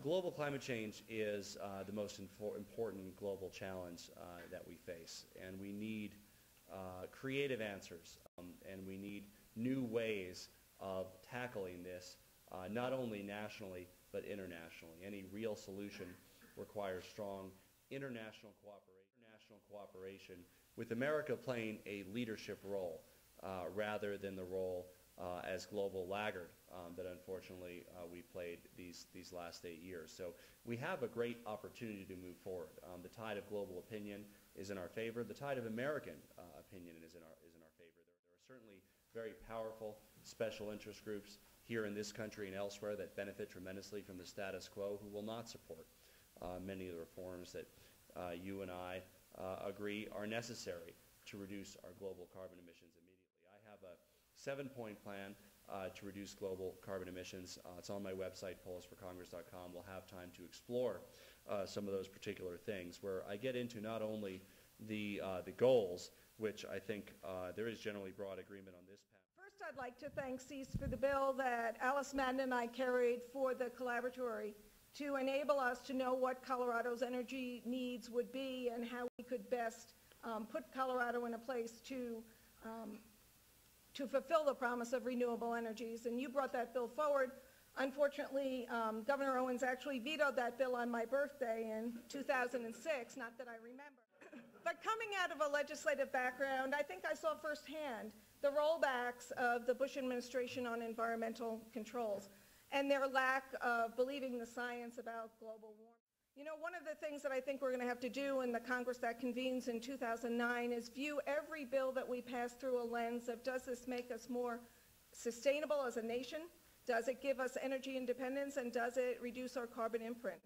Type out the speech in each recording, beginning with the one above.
Global climate change is the most important global challenge that we face, and we need creative answers, and we need new ways of tackling this, not only nationally but internationally. Any real solution requires strong international cooperation, with America playing a leadership role rather than the role as global laggard that unfortunately we played these last 8 years. So we have a great opportunity to move forward. The tide of global opinion is in our favor. The tide of American opinion is in our favor. There are certainly very powerful special interest groups here in this country and elsewhere that benefit tremendously from the status quo, who will not support many of the reforms that you and I agree are necessary to reduce our global carbon emissions immediately. I have a 7-point plan to reduce global carbon emissions. It's on my website, polisforcongress.com. We'll have time to explore some of those particular things, where I get into not only the goals, which I think there is generally broad agreement on this panel. First, I'd like to thank CEASE for the bill that Alice Madden and I carried for the collaboratory to enable us to know what Colorado's energy needs would be and how we could best put Colorado in a place to fulfill the promise of renewable energies. And you brought that bill forward. Unfortunately, Governor Owens actually vetoed that bill on my birthday in 2006, not that I remember. But coming out of a legislative background, I think I saw firsthand the rollbacks of the Bush administration on environmental controls and their lack of believing the science about global warming. You know, one of the things that I think we're going to have to do in the Congress that convenes in 2009 is view every bill that we pass through a lens of, does this make us more sustainable as a nation? Does it give us energy independence? And does it reduce our carbon imprint?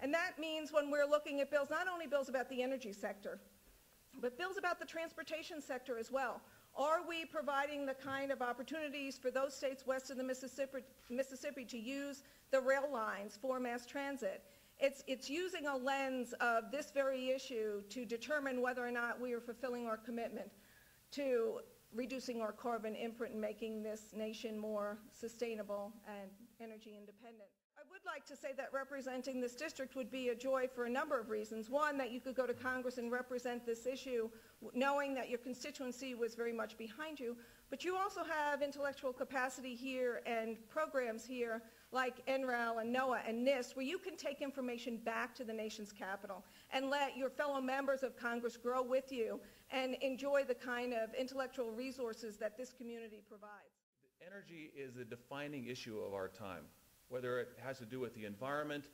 And that means when we're looking at bills, not only bills about the energy sector, but bills about the transportation sector as well. Are we providing the kind of opportunities for those states west of the Mississippi to use the rail lines for mass transit? It's using a lens of this very issue to determine whether or not we are fulfilling our commitment to reducing our carbon imprint and making this nation more sustainable and energy independent. I would like to say that representing this district would be a joy for a number of reasons. One, that you could go to Congress and represent this issue knowing that your constituency was very much behind you, but you also have intellectual capacity here and programs here like NREL and NOAA and NIST, where you can take information back to the nation's capital and let your fellow members of Congress grow with you and enjoy the kind of intellectual resources that this community provides. Energy is a defining issue of our time, whether it has to do with the environment,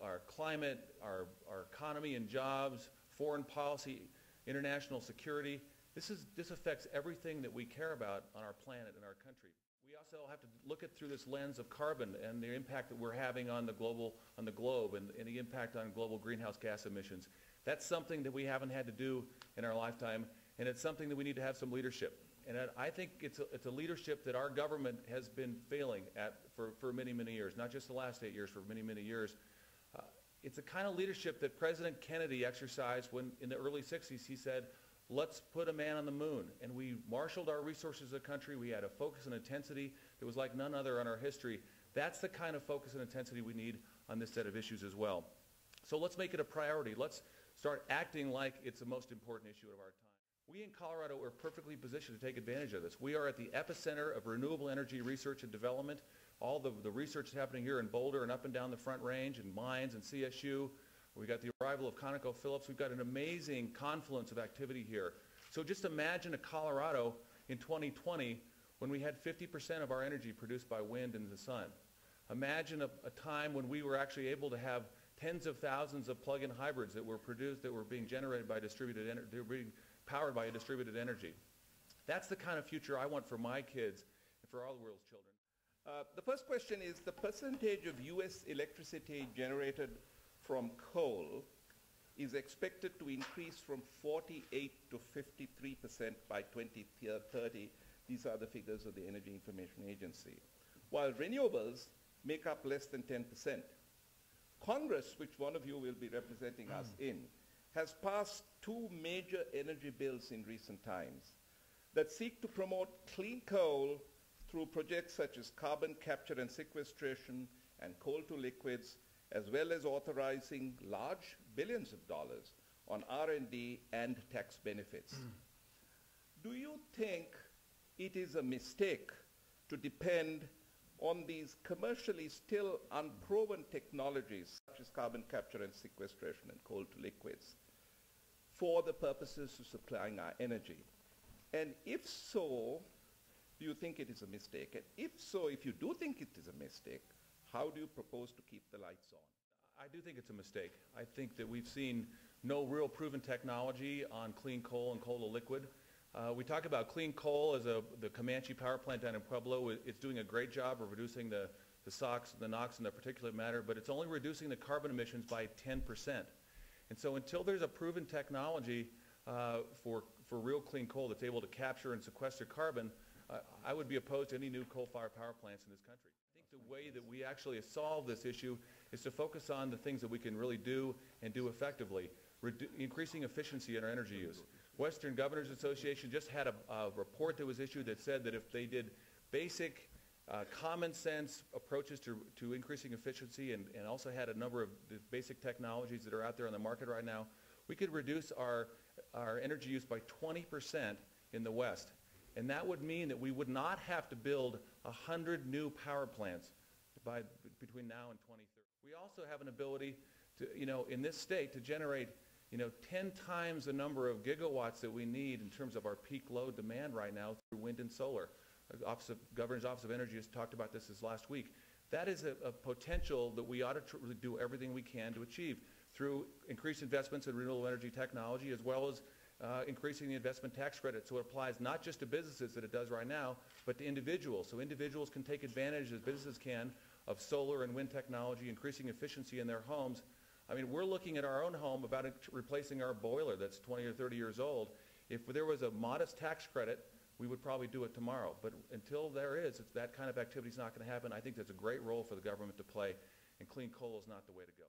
our climate, our economy and jobs, foreign policy, international security. This affects everything that we care about on our planet and our country. We also have to look at through this lens of carbon and the impact that we're having on the globe and the impact on global greenhouse gas emissions. That's something that we haven't had to do in our lifetime, and it's something that we need to have some leadership. And I think it's a leadership that our government has been failing at for many, many years, not just the last 8 years, for many, many years. It's the kind of leadership that President Kennedy exercised when, in the early 60s, he said, let's put a man on the moon. And we marshaled our resources as a country. We had a focus and intensity that was like none other in our history. That's the kind of focus and intensity we need on this set of issues as well. So let's make it a priority. Let's start acting like it's the most important issue of our time. We in Colorado are perfectly positioned to take advantage of this. We are at the epicenter of renewable energy research and development. All the research is happening here in Boulder and up and down the Front Range and Mines and CSU. We've got the arrival of ConocoPhillips. We've got an amazing confluence of activity here. So just imagine a Colorado in 2020 when we had 50% of our energy produced by wind and the sun. Imagine a time when we were actually able to have tens of thousands of plug-in hybrids that were produced, that were being generated by distributed energy, they were being powered by distributed energy. That's the kind of future I want for my kids and for all the world's children. The first question is, the percentage of U.S. electricity generated from coal is expected to increase from 48 to 53% by 2030. These are the figures of the Energy Information Agency. While renewables make up less than 10%. Congress, which one of you will be representing us in, has passed two major energy bills in recent times that seek to promote clean coal through projects such as carbon capture and sequestration and coal to liquids, as well as authorizing large billions of dollars on R&D and tax benefits. Do you think it is a mistake to depend on these commercially still unproven technologies, such as carbon capture and sequestration and coal to liquids, for the purposes of supplying our energy? And if so, do you think it is a mistake? And if so, if you do think it is a mistake, how do you propose to keep the lights on? I do think it's a mistake. I think that we've seen no real proven technology on clean coal and coal to liquid. We talk about clean coal as the Comanche power plant down in Pueblo. It's doing a great job of reducing the SOx, the NOx, and the particulate matter, but it's only reducing the carbon emissions by 10%. And so until there's a proven technology for real clean coal that's able to capture and sequester carbon, I would be opposed to any new coal-fired power plants in this country. I think the way that we actually solve this issue is to focus on the things that we can really do and do effectively, increasing efficiency in our energy use. Western Governors Association just had a report that was issued that said that if they did basic common sense approaches to increasing efficiency and also had a number of the basic technologies that are out there on the market right now, we could reduce our energy use by 20% in the West. And that would mean that we would not have to build 100 new power plants between now and 2030. We also have an ability to, in this state to generate 10 times the number of gigawatts that we need in terms of our peak load demand right now through wind and solar. The Governor's Office of Energy has talked about this last week. That is a potential that we ought to do everything we can to achieve through increased investments in renewable energy technology, as well as increasing the investment tax credit, so it applies not just to businesses that it does right now, but to individuals. So individuals can take advantage, as businesses can, of solar and wind technology, increasing efficiency in their homes. I mean, we're looking at our own home about replacing our boiler that's 20 or 30 years old. If there was a modest tax credit, we would probably do it tomorrow. But until there is, that kind of activity is not going to happen. I think that's a great role for the government to play, and clean coal is not the way to go.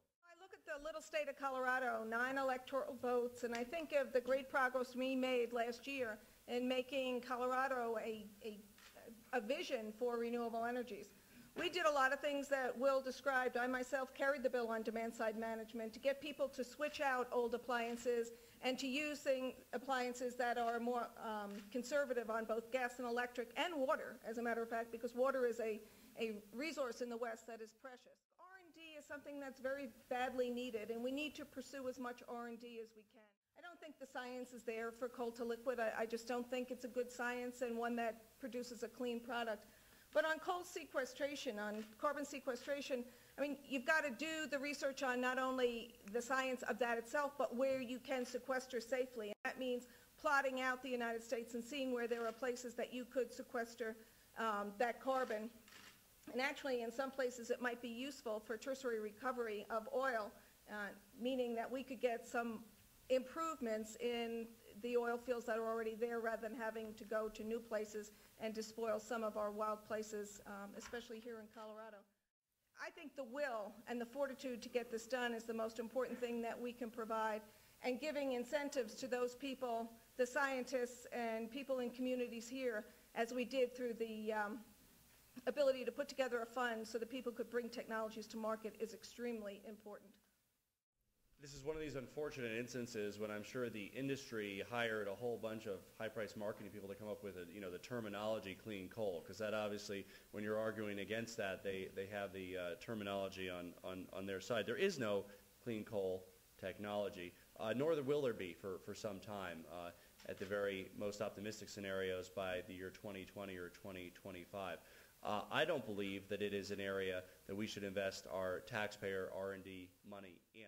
The little state of Colorado, 9 electoral votes, and I think of the great progress we made last year in making Colorado a vision for renewable energies. We did a lot of things that Will described. I myself carried the bill on demand-side management to get people to switch out old appliances and to use appliances that are more conservative on both gas and electric and water, as a matter of fact, because water is a resource in the West that is precious. Is something that's very badly needed, and we need to pursue as much R&D as we can. I don't think the science is there for coal to liquid. I just don't think it's a good science and one that produces a clean product. But on coal sequestration, on carbon sequestration, I mean, you've got to do the research on not only the science of that itself, but where you can sequester safely. And that means plotting out the United States and seeing where there are places that you could sequester that carbon. And actually, in some places, it might be useful for tertiary recovery of oil, meaning that we could get some improvements in the oil fields that are already there rather than having to go to new places and despoil some of our wild places, especially here in Colorado. I think the will and the fortitude to get this done is the most important thing that we can provide, and giving incentives to those people, the scientists and people in communities here, as we did through the ability to put together a fund so that people could bring technologies to market, is extremely important. This is one of these unfortunate instances when I'm sure the industry hired a whole bunch of high-priced marketing people to come up with the terminology clean coal, because that obviously, when you're arguing against that, they have the terminology on their side. There is no clean coal technology, nor will there be for some time, at the very most optimistic scenarios by the year 2020 or 2025. I don't believe that it is an area that we should invest our taxpayer R&D money in.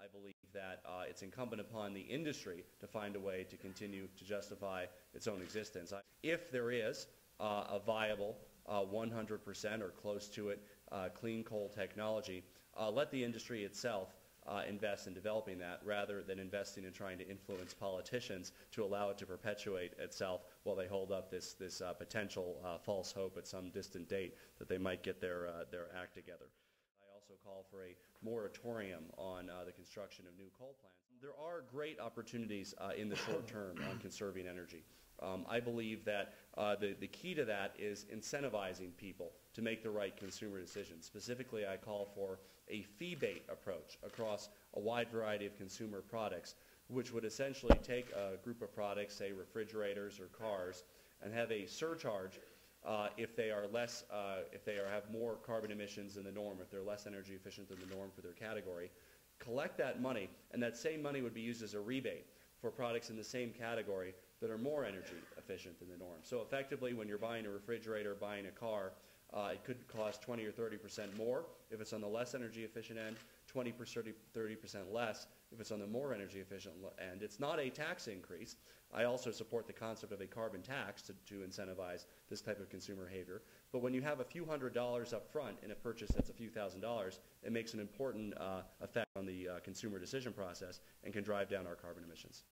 I believe that it's incumbent upon the industry to find a way to continue to justify its own existence. If there is a viable 100% or close to it clean coal technology, let the industry itself invest in developing that, rather than investing in trying to influence politicians to allow it to perpetuate itself while they hold up this potential false hope at some distant date that they might get their act together. I also call for a moratorium on the construction of new coal plants. There are great opportunities in the short term on conserving energy. I believe that the key to that is incentivizing people to make the right consumer decisions. Specifically, I call for a fee-based approach across a wide variety of consumer products, which would essentially take a group of products, say refrigerators or cars, and have a surcharge if they are less, if they have more carbon emissions than the norm, if they're less energy efficient than the norm for their category. Collect that money, and that same money would be used as a rebate for products in the same category that are more energy efficient than the norm. So effectively, when you're buying a refrigerator, buying a car, it could cost 20 or 30% more if it's on the less energy efficient end, 20 or 30% less if it's on the more energy efficient end. It's not a tax increase. I also support the concept of a carbon tax to incentivize this type of consumer behavior. But when you have a few $100s up front in a purchase that's a few $1,000s, it makes an important effect on the consumer decision process and can drive down our carbon emissions.